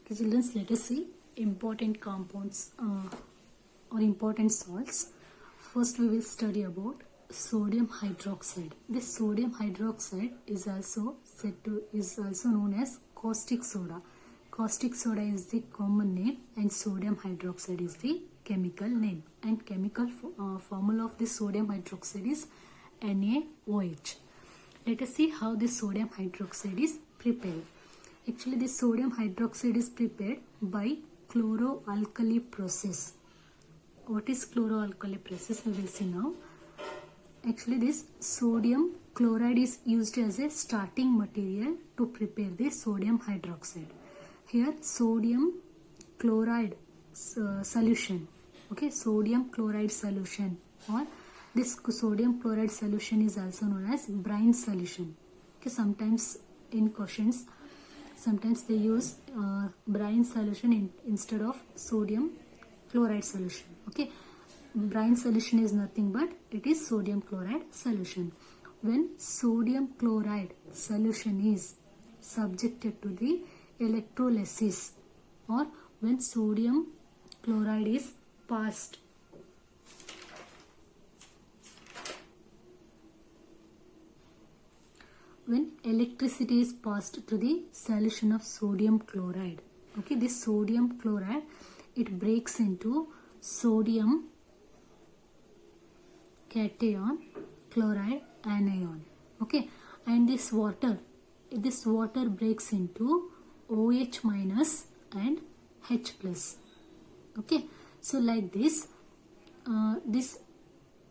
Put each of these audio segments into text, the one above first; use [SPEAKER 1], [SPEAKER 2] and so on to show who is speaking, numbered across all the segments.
[SPEAKER 1] Okay, children, let us see important compounds or important salts. First, we will study about sodium hydroxide. This sodium hydroxide is also known as caustic soda. Caustic soda is the common name, and sodium hydroxide is the chemical name. And chemical formula of this sodium hydroxide is NaOH. Let us see how this sodium hydroxide is prepared. Actually, this sodium hydroxide is prepared by chloroalkali process. What is chloroalkali process? We will see now. Actually, this sodium chloride is used as a starting material to prepare the sodium hydroxide. Here, sodium chloride solution. Okay, sodium chloride solution, or this sodium chloride solution is also known as brine solution. Okay, sometimes in questions, sometimes they use brine solution instead of sodium chloride solution. Okay, brine solution is nothing but it is sodium chloride solution. When sodium chloride solution is subjected to the electrolysis, or when sodium chloride is passed when electricity is passed through the solution of sodium chloride. Okay, this sodium chloride, it breaks into sodium cation, chloride anion. Okay, and this water breaks into OH minus and H plus. Okay, so like this, this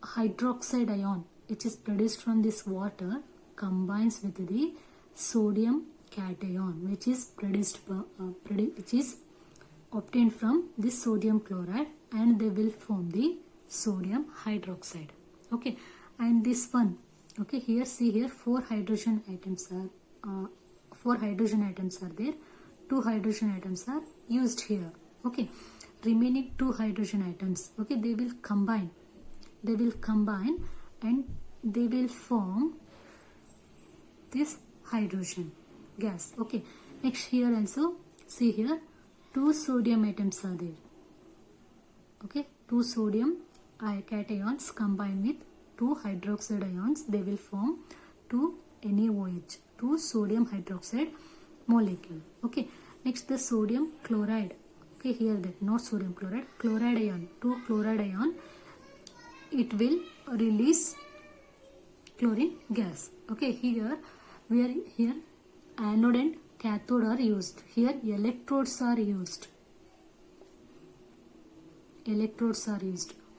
[SPEAKER 1] hydroxide ion which is produced from this water combines with the sodium cation which is which is obtained from this sodium chloride, and they will form the sodium hydroxide. Okay, and this one, okay, here see here four hydrogen atoms are there. Two hydrogen atoms are used here. Okay, remaining two hydrogen atoms, okay, they will combine and they will form this hydrogen gas. Okay, next here also see here two sodium atoms are there. Okay, two sodium cations combined with two hydroxide ions, they will form two NaOH, two sodium hydroxide molecule. Okay, next the sodium chloride. Okay, here that not sodium chloride, chloride ion, two chloride ion, it will release chlorine gas. Okay, here anode and cathode are used. Here electrodes are used.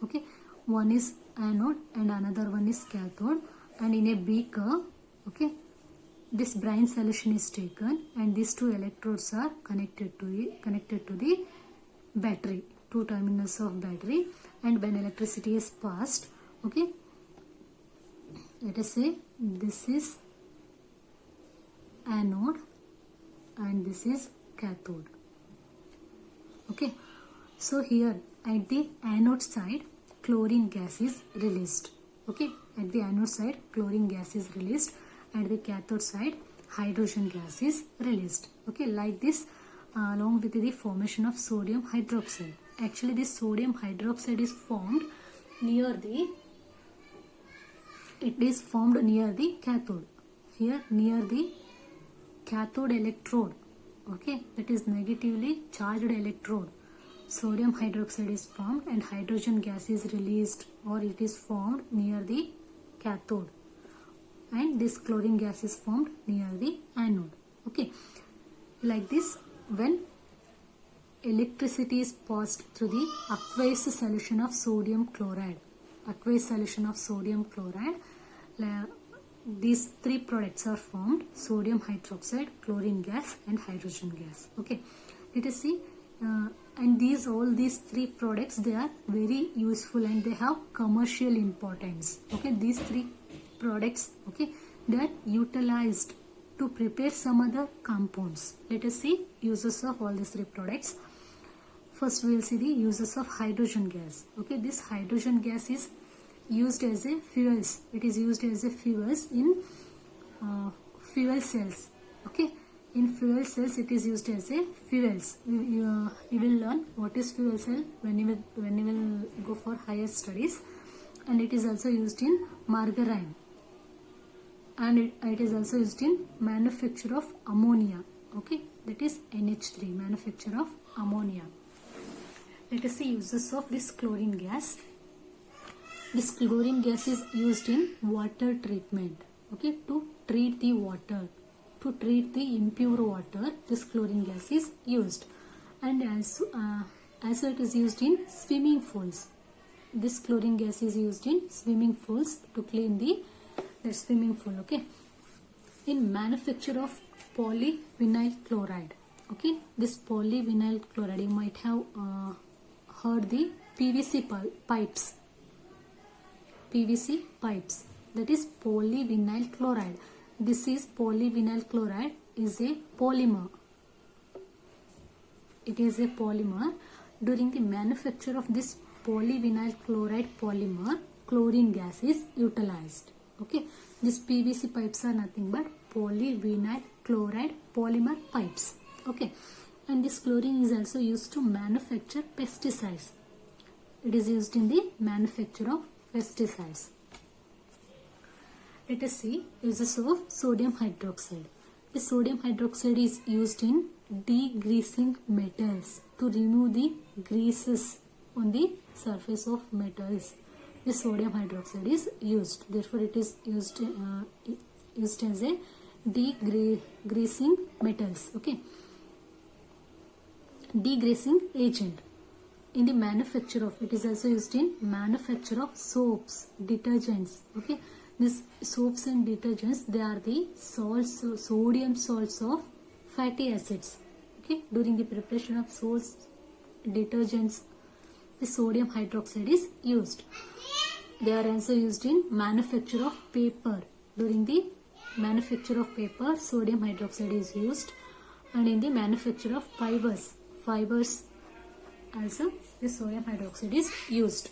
[SPEAKER 1] Okay, one is anode and another one is cathode, and in a beaker, okay, this brine solution is taken and these two electrodes are connected to the battery, two terminals of battery, and when electricity is passed, okay, let us say this is anode and this is cathode. Okay, so here at the anode side chlorine gas is released. Okay, at the anode side chlorine gas is released, and the cathode side hydrogen gas is released. Okay, like this, along with the formation of sodium hydroxide. Actually, this sodium hydroxide is formed near the cathode. Here near the cathode electrode, okay, that is negatively charged electrode, sodium hydroxide is formed and hydrogen gas is released, or it is formed near the cathode, and this chlorine gas is formed near the anode. Okay, like this, when electricity is passed through the aqueous solution of sodium chloride, these three products are formed: sodium hydroxide, chlorine gas and hydrogen gas. Okay, let us see, and all these three products, they are very useful and they have commercial importance. Okay, these three products, okay, they are utilized to prepare some other compounds. Let us see uses of all these three products. First we will see the uses of hydrogen gas. Okay, this hydrogen gas is used as a fuels. It is used as a fuels in fuel cells. Okay, In fuel cells, it is used as a fuels. You will learn what is fuel cell when you will go for higher studies, and it is also used in margarine, and it is also used in manufacture of ammonia. Okay, that is NH3, manufacture of ammonia. Let us see uses of this chlorine gas. This chlorine gas is used in water treatment. Okay, to treat the water, to treat the impure water, this chlorine gas is used. And also it is used in swimming pools. This chlorine gas is used in swimming pools to clean the swimming pool. Okay, in manufacture of polyvinyl chloride. Okay, this polyvinyl chloride, you might have heard the PVC pipes. PVC pipes, that is polyvinyl chloride. This is polyvinyl chloride is a polymer. It is a polymer. During the manufacture of this polyvinyl chloride polymer, chlorine gas is utilized. Okay, these PVC pipes are nothing but polyvinyl chloride polymer pipes. Okay, and this chlorine is also used to manufacture pesticides. It is used in the manufacture of pesticides. Let us see uses of sodium hydroxide. The sodium hydroxide is used in degreasing metals to remove the greases on the surface of metals. The sodium hydroxide is used. Therefore, it is used as a degreasing metals. Okay, degreasing agent. In the manufacture of, it is also used in manufacture of soaps, detergents. Okay, these soaps and detergents, they are the salts, sodium salts of fatty acids. Okay, during the preparation of soaps, detergents, the sodium hydroxide is used. They are also used in manufacture of paper. During the manufacture of paper, sodium hydroxide is used, and in the manufacture of fibers also the sodium hydroxide is used.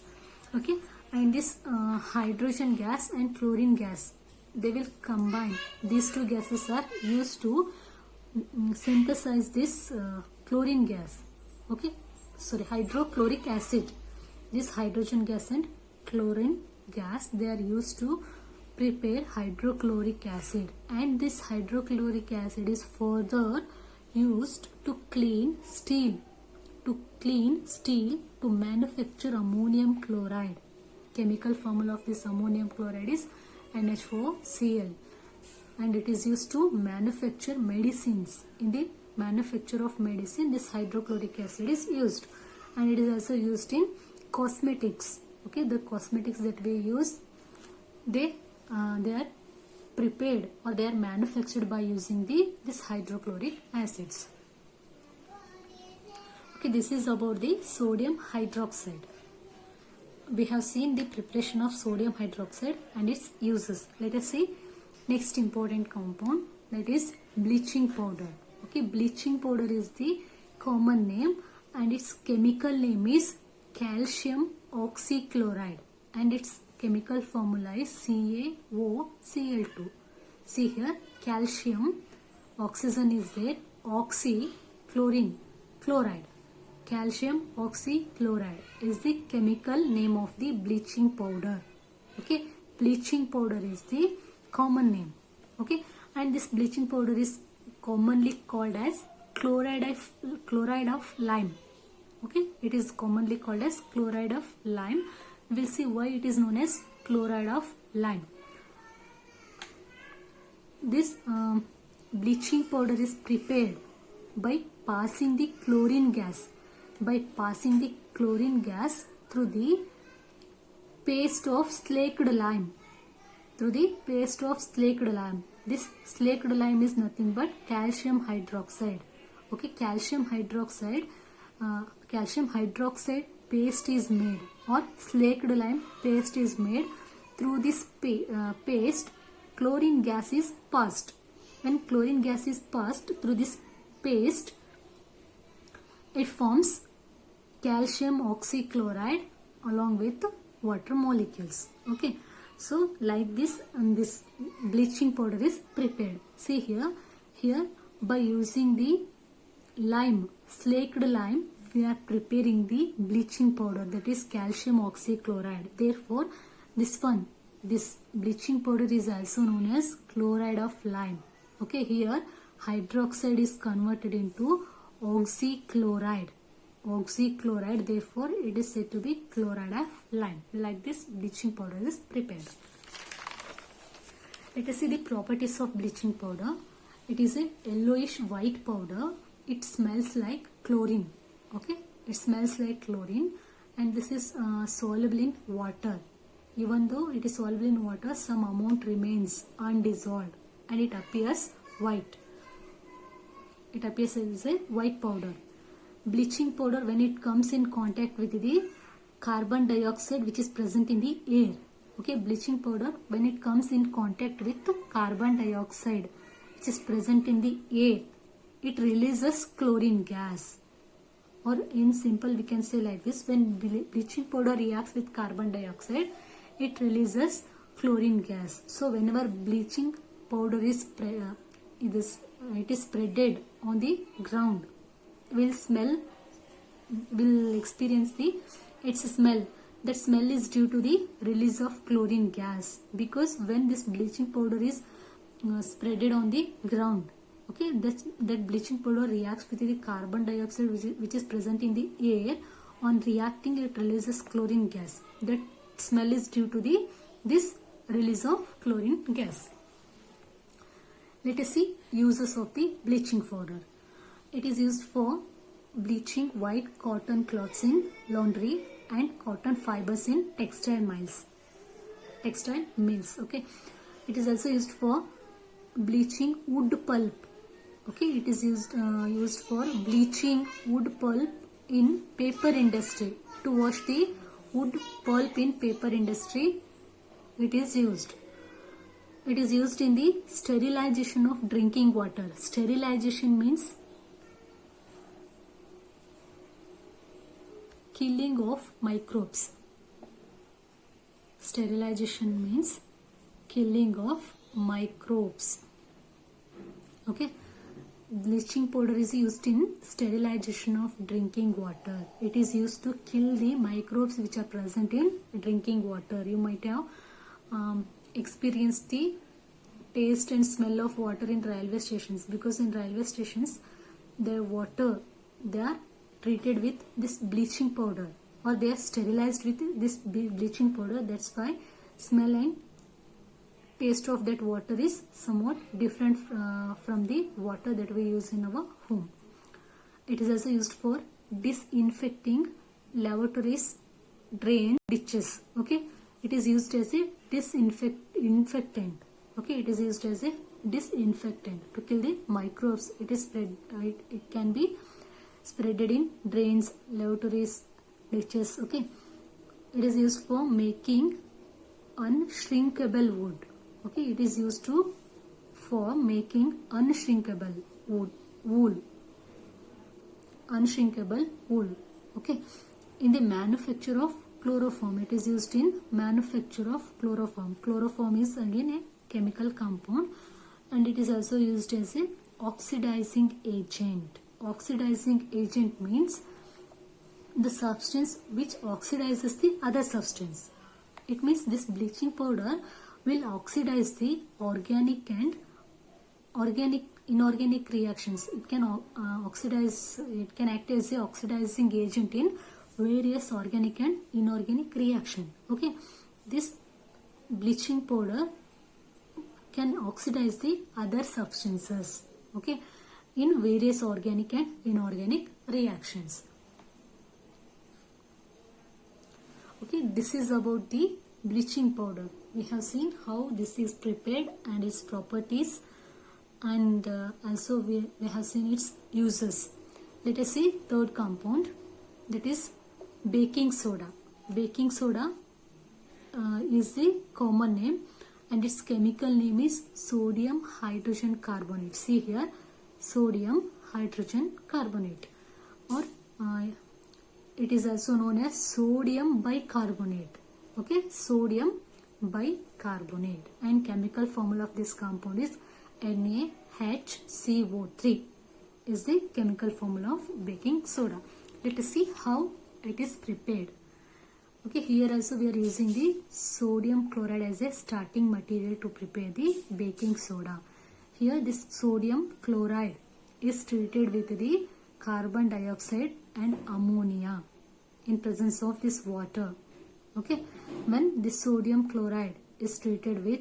[SPEAKER 1] Okay, and this hydrogen gas and chlorine gas, they will combine. These two gases are used to synthesize this chlorine gas. Okay, sorry, hydrochloric acid. This hydrogen gas and chlorine gas, they are used to prepare hydrochloric acid, and this hydrochloric acid is further used to clean steel, to manufacture ammonium chloride. Chemical formula of this ammonium chloride is NH4Cl, and it is used to manufacture medicines. In the manufacture of medicine, this hydrochloric acid is used, and it is also used in cosmetics. Okay, the cosmetics that we use, they are prepared or they are manufactured by using this hydrochloric acids. Okay, this is about the sodium hydroxide. We have seen the preparation of sodium hydroxide and its uses. Let us see next important compound, that is bleaching powder. Okay, bleaching powder is the common name, and its chemical name is calcium oxychloride, and its chemical formula is CaOCl2. See here, calcium, oxygen is there, oxy, chlorine, chloride. Calcium oxychloride is the chemical name of the bleaching powder. Okay, bleaching powder is the common name. Okay, and this bleaching powder is commonly called as chloride of lime. Okay, it is commonly called as chloride of lime. We will see why it is known as chloride of lime. This bleaching powder is prepared by passing the chlorine gas, through the paste of slaked lime. This slaked lime is nothing but calcium hydroxide. Okay, calcium hydroxide paste is made, or slaked lime paste is made. Through this paste, chlorine gas is passed. When chlorine gas is passed through this paste, it forms calcium oxychloride along with water molecules. Okay, so like this, and this bleaching powder is prepared. See here by using the lime, slaked lime, we are preparing the bleaching powder, that is calcium oxychloride. Therefore, this bleaching powder is also known as chloride of lime. Okay, here hydroxide is converted into oxychloride. Therefore it is said to be chloride of lime. Like this, bleaching powder is prepared. Let us see the properties of bleaching powder. It is a yellowish white powder. It smells like chlorine. Okay, it smells like chlorine, and this is soluble in water. Even though it is soluble in water, some amount remains undissolved and it appears white. It appears as a white powder. Bleaching powder, when it comes in contact with the carbon dioxide which is present in the air. Okay, bleaching powder, when it comes in contact with carbon dioxide which is present in the air, it releases chlorine gas. Or in simple we can say like this, when bleaching powder reacts with carbon dioxide, it releases chlorine gas. So whenever bleaching powder is spreaded on the ground, we'll experience its smell. That smell is due to the release of chlorine gas, because when this bleaching powder is spreaded on the ground, okay, that bleaching powder reacts with the carbon dioxide which is present in the air. On reacting, it releases chlorine gas. That smell is due to this release of chlorine gas. Let us see uses of the bleaching powder. It is used for bleaching white cotton cloths in laundry and cotton fibers in textile mills. Okay, it is also used for bleaching wood pulp. Okay, it is used for bleaching wood pulp in paper industry. To wash the wood pulp in paper industry, it is used. It is used in the sterilization of drinking water. Sterilization means killing of microbes. Sterilization means killing of microbes. Okay, bleaching powder is used in sterilization of drinking water. It is used to kill the microbes which are present in drinking water. You might have experienced the taste and smell of water in railway stations, because in railway stations the water, they are treated with this bleaching powder, or they are sterilized with this bleaching powder. That's why smell and taste of that water is somewhat different from the water that we use in our home. It is also used for disinfecting lavatories, drains, ditches. Okay, it is used as a disinfectant. Okay, it is used as a disinfectant to kill the microbes. It is it can be spreaded in drains, lavatories, ditches. Okay, it is used for making unshrinkable wood. Okay, it is used for making unshrinkable wool. Unshrinkable wool. Okay, in the manufacture of chloroform, it is used in manufacture of chloroform. Chloroform is again a chemical compound, and it is also used as a oxidizing agent. Oxidizing agent means the substance which oxidizes the other substance. It means this bleaching powder will oxidize the organic and inorganic reactions. It can oxidize. It can act as a oxidizing agent in various organic and inorganic reaction. Okay, this bleaching powder can oxidize the other substances. Okay, in various organic and inorganic reactions. Okay, this is about the bleaching powder. We have seen how this is prepared and its properties, and also we have seen its uses. Let us see third compound, that is baking soda. Baking soda is the common name, and its chemical name is sodium hydrogen carbonate. See here, sodium hydrogen carbonate, or it is also known as sodium bicarbonate. Okay, sodium bicarbonate, and chemical formula of this compound is NaHCO3 is the chemical formula of baking soda. Let us see how it is prepared. Okay, here also we are using the sodium chloride as a starting material to prepare the baking soda. Here this sodium chloride is treated with the carbon dioxide and ammonia in presence of this water. Okay, when this sodium chloride is treated with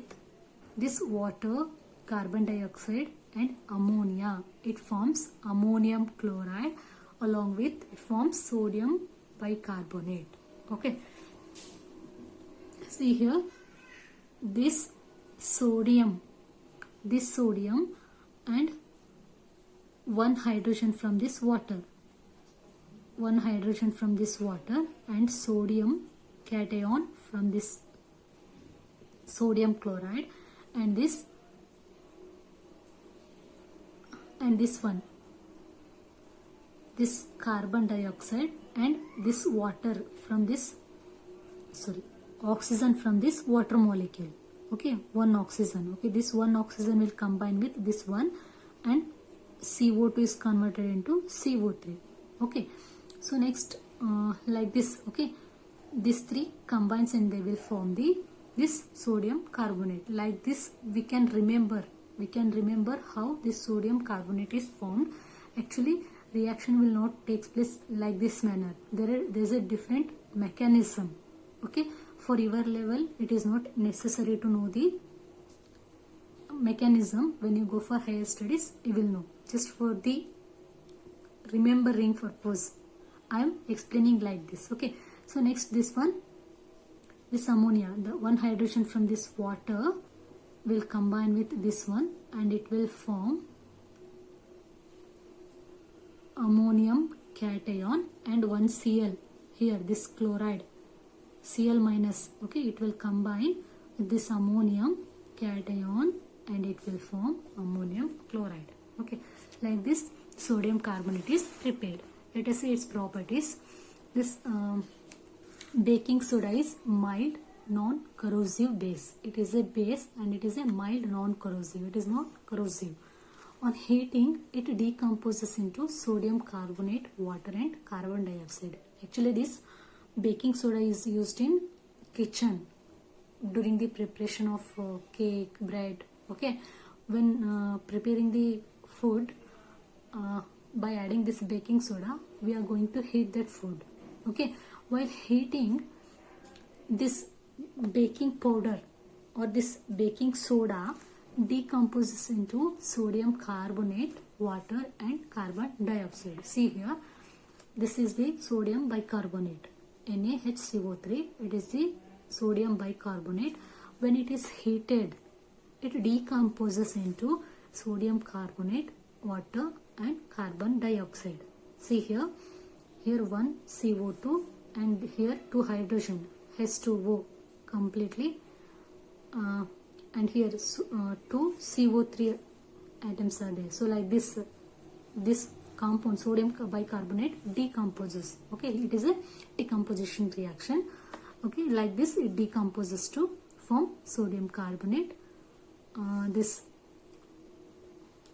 [SPEAKER 1] this water, carbon dioxide and ammonia, it forms ammonium chloride, along with it forms sodium bicarbonate. Okay, see here, this sodium and one hydrogen from this water, and sodium cation from this sodium chloride, and this carbon dioxide and this water from this, oxygen from this water molecule. Okay, one oxygen. Okay, this one oxygen will combine with this one, and CO2 is converted into CO3. Okay, so next like this. Okay, these three combines and they will form this sodium carbonate. Like this we can remember how this sodium carbonate is formed. Actually reaction will not take place like this manner. There is a different mechanism. Okay, for your level it is not necessary to know the mechanism. When you go for higher studies you will know. Just for the remembering purpose I am explaining like this. Okay, so next this ammonia, the one hydrogen from this water will combine with this one and it will form ammonium cation and one Cl. Here this chloride Cl minus. Okay, it will combine with this ammonium cation and it will form ammonium chloride. Okay, like this sodium carbonate is prepared. Let us see its properties. This baking soda is mild non-corrosive base. It is a base and it is a mild non-corrosive. It is not corrosive. On heating, it decomposes into sodium carbonate, water and carbon dioxide. Actually, this baking soda is used in kitchen during the preparation of cake, bread. Okay, when preparing the food, by adding this baking soda, we are going to heat that food. Okay, while heating, this baking powder or this baking soda decomposes into sodium carbonate, water and carbon dioxide. See here, this is the sodium bicarbonate, NaHCO3. It is the sodium bicarbonate. When it is heated, it decomposes into sodium carbonate, water and carbon dioxide. See here, one CO2 and here two hydrogen, H2O completely, and here two CO3 atoms are there. So like this compound sodium bicarbonate decomposes. Okay, it is a decomposition reaction. Okay, like this it decomposes to form sodium carbonate, this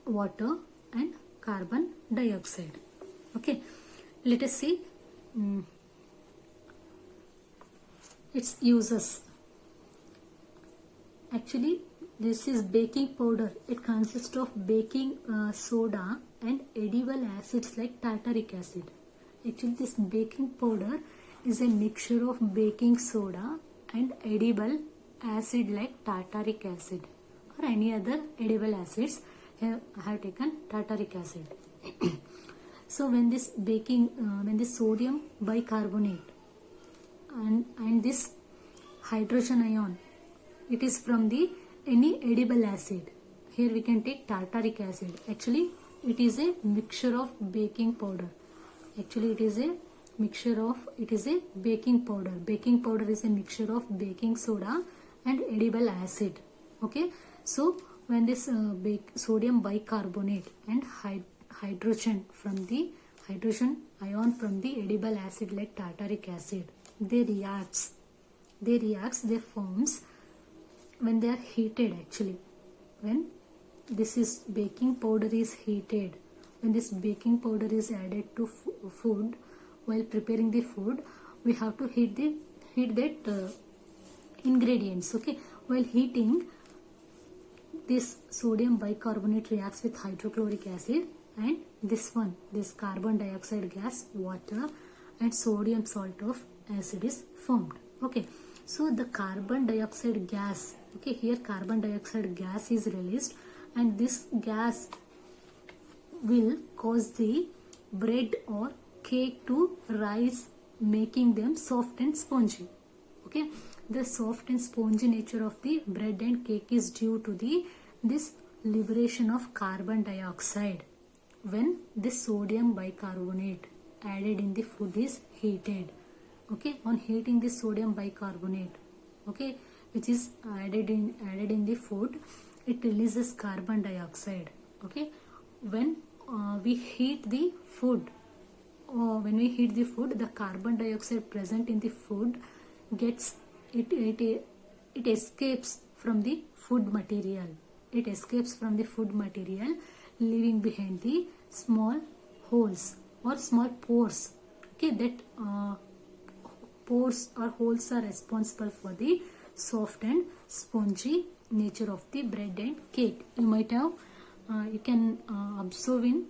[SPEAKER 1] water and carbon dioxide. Okay, let us see its uses. Actually, this is baking powder. It consists of baking soda and edible acids like tartaric acid. Actually, this baking powder is a mixture of baking soda and edible acid like tartaric acid or any other edible acids. Here I have taken tartaric acid. So when this sodium bicarbonate and this hydrogen ion, it is from the any edible acid. Here we can take tartaric acid. Actually, it is a mixture of baking powder. Actually, it is a baking powder. Baking powder is a mixture of baking soda and edible acid. Okay, so when this sodium bicarbonate and hydrogen ion from the edible acid like tartaric acid, they forms when they are heated. Actually, when this is baking powder is heated, when this baking powder is added to food, while preparing the food, we have to heat that ingredients. Okay, while heating, this sodium bicarbonate reacts with hydrochloric acid, and this carbon dioxide gas, water, and sodium salt of acid is formed. Okay, so the carbon dioxide gas, okay, here carbon dioxide gas is released, and this gas will cause the bread or cake to rise, making them soft and spongy. Okay, the soft and spongy nature of the bread and cake is due to this liberation of carbon dioxide when this sodium bicarbonate added in the food is heated. Okay, on heating this sodium bicarbonate, okay, which is added in the food, it releases carbon dioxide. Okay, when we heat the food, the carbon dioxide present in the food gets it escapes from the food material. It escapes from the food material, leaving behind the small holes or small pores. Okay, that pores or holes are responsible for the soft and spongy nature of the bread and cake. You can observe in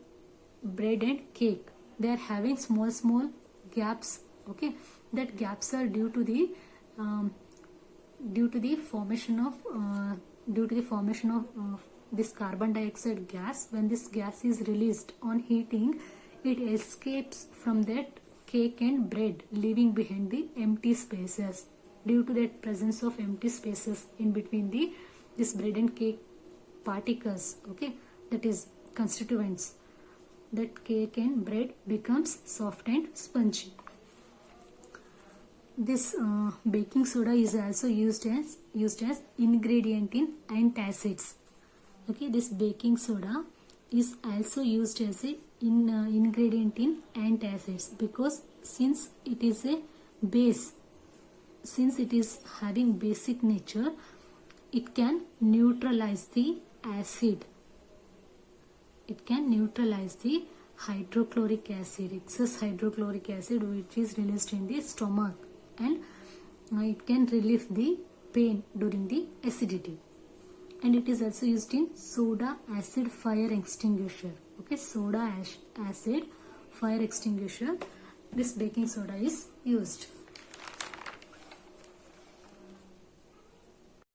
[SPEAKER 1] bread and cake, they are having small gaps. Okay, that gaps are due to the formation of this carbon dioxide gas. When this gas is released on heating, it escapes from that cake and bread, leaving behind the empty spaces. Due to that presence of empty spaces in between this bread and cake particles, okay, that is constituents, that cake and bread becomes soft and spongy. This baking soda is also used as ingredient in antacids. Okay, this baking soda is also used as a ingredient in antacids, because since it is a base, since it is having basic nature, it can neutralize the acid. It can neutralize the hydrochloric acid, excess hydrochloric acid which is released in the stomach, and it can relieve the pain during the acidity. And it is also used in soda acid fire extinguisher. Okay, soda acid fire extinguisher, this baking soda is used.